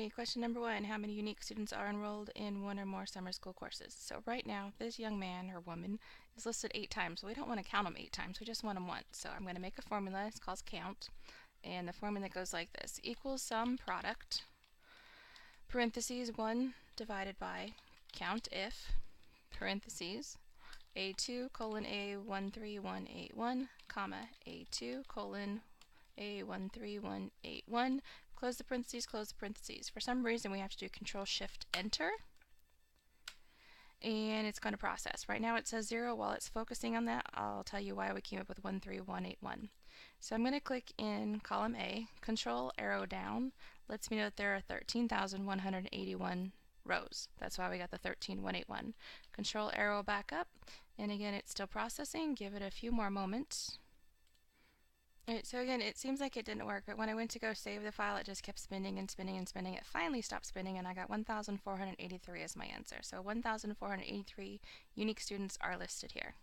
Alrighty, question number 1. How many unique students are enrolled in one or more summer school courses? So right now, this young man or woman is listed 8 times. So we don't want to count them 8 times, we just want them once. So I'm going to make a formula, it's called count. And the formula goes like this: equals sum product, parentheses 1 divided by count if, parentheses, A2 colon A13181, comma, A2 colon A13181, close the parentheses, close the parentheses. For some reason we have to do Control Shift Enter, and it's going to process. Right now it says 0. While it's focusing on that, I'll tell you why we came up with 13181. So I'm going to click in column A, Control arrow down, lets me know that there are 13,181 rows. That's why we got the 13181. Control arrow back up, and again it's still processing. Give it a few more moments. Alright, so again, it seems like it didn't work, but when I went to go save the file, it just kept spinning and spinning and spinning. It finally stopped spinning, and I got 1,483 as my answer. So 1,483 unique students are listed here.